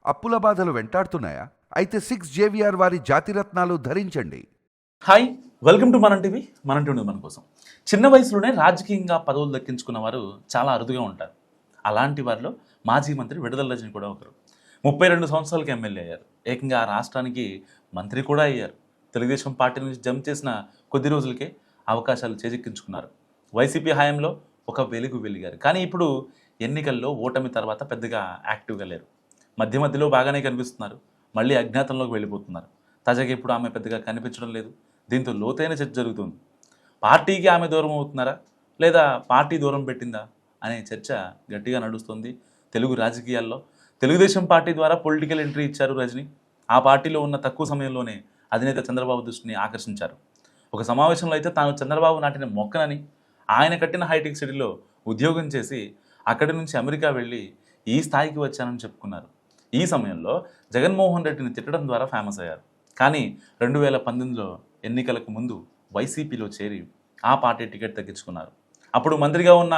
అప్పుల బాధలు వెంటాడుతున్నాయా? అయితే 6 జేవిఆర్ వారి జాతిరత్నాలు ధరించండి. హాయ్, వెల్కమ్ టు మన టీవీ. మన టీవీ మన కోసం. చిన్న వయసులోనే రాజకీయంగా పదవులు దక్కించుకున్న వారు చాలా అరుదుగా ఉంటారు. అలాంటి వారిలో మాజీ మంత్రి విడుదల రజని కూడా ఒకరు. 32 సంవత్సరాలకి ఎమ్మెల్యే అయ్యారు. ఏకంగా ఆ రాష్ట్రానికి మంత్రి కూడా అయ్యారు. తెలుగుదేశం పార్టీ నుంచి జంప్ చేసిన కొద్ది రోజులకే అవకాశాలు చేజిక్కించుకున్నారు. వైసీపీ హయాంలో ఒక వెలుగు వెలిగారు. కానీ ఇప్పుడు ఎన్నికల్లో ఓటమి తర్వాత పెద్దగా యాక్టివ్గా లేరు. మధ్య మధ్యలో బాగానే కనిపిస్తున్నారు, మళ్ళీ అజ్ఞాతంలోకి వెళ్ళిపోతున్నారు. తాజాగా ఇప్పుడు ఆమె పెద్దగా కనిపించడం లేదు. దీంతో లోతైన చర్చ జరుగుతుంది. పార్టీకి ఆమె దూరం అవుతున్నారా, లేదా పార్టీ దూరం పెట్టిందా అనే చర్చ గట్టిగా నడుస్తుంది తెలుగు రాజకీయాల్లో. తెలుగుదేశం పార్టీ ద్వారా పొలిటికల్ ఎంట్రీ ఇచ్చారు రజని. ఆ పార్టీలో ఉన్న తక్కువ సమయంలోనే అధినేత చంద్రబాబు దృష్టిని ఆకర్షించారు. ఒక సమావేశంలో అయితే తాను చంద్రబాబు నాటిన మొక్కనని, ఆయన కట్టిన హైటెక్ సిటీలో ఉద్యోగం చేసి అక్కడి నుంచి అమెరికా వెళ్ళి ఈ స్థాయికి వచ్చానని చెప్పుకున్నారు. ఈ సమయంలో జగన్మోహన్ రెడ్డిని తిట్టడం ద్వారా ఫేమస్ అయ్యారు. కానీ 2019లో ఎన్నికలకు ముందు వైసీపీలో చేరి ఆ పార్టీ టికెట్ తగ్గించుకున్నారు. అప్పుడు మంత్రిగా ఉన్న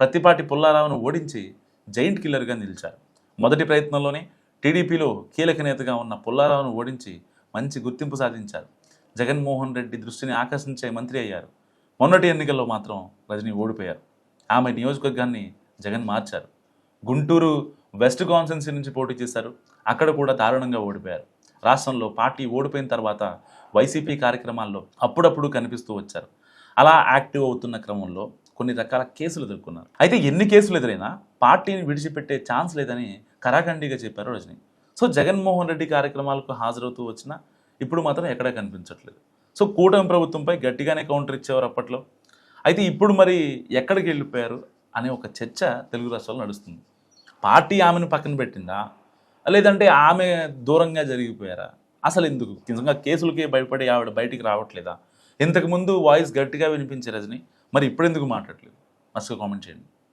ప్రత్తిపాటి పుల్లారావును ఓడించి జైంట్ కిల్లర్గా నిలిచారు. మొదటి ప్రయత్నంలోనే టీడీపీలో కీలక నేతగా ఉన్న పుల్లారావును ఓడించి మంచి గుర్తింపు సాధించారు. జగన్మోహన్ రెడ్డి దృష్టిని ఆకర్షించే మంత్రి అయ్యారు. మొన్నటి ఎన్నికల్లో మాత్రం రజని ఓడిపోయారు. ఆమె నియోజకవర్గాన్ని జగన్ మార్చారు. గుంటూరు వెస్ట్ కాన్స్టిట్యున్సీ నుంచి పోటీ చేశారు. అక్కడ కూడా దారుణంగా ఓడిపోయారు. రాష్ట్రంలో పార్టీ ఓడిపోయిన తర్వాత వైసీపీ కార్యక్రమాల్లో అప్పుడప్పుడు కనిపిస్తూ వచ్చారు. అలా యాక్టివ్ అవుతున్న క్రమంలో కొన్ని రకాల కేసులు ఎదుర్కొన్నారు. అయితే ఎన్ని కేసులు ఎదురైనా పార్టీని విడిచిపెట్టే ఛాన్స్ లేదని కరాఖండిగా చెప్పారు రజని. సో జగన్మోహన్ రెడ్డి కార్యక్రమాలకు హాజరవుతూ వచ్చినా ఇప్పుడు మాత్రం ఎక్కడా కనిపించట్లేదు. సో కూటమి ప్రభుత్వంపై గట్టిగానే కౌంటర్ ఇచ్చేవారు అప్పట్లో. అయితే ఇప్పుడు మరి ఎక్కడికి వెళ్ళిపోయారు అనే ఒక చర్చ తెలుగు రాష్ట్రాల్లో నడుస్తుంది. పార్టీ ఆమెను పక్కన పెట్టిందా, లేదంటే ఆమె దూరంగా జరిగిపోయారా? అసలు ఎందుకు నిజంగా కేసులకే భయపడి ఆవిడ బయటికి రావట్లేదా? ఇంతకుముందు వాయిస్ గట్టిగా వినిపించే రజని మరి ఇప్పుడు ఎందుకు మాట్లాడలేదు? మస్తుగా కామెంట్ చేయండి.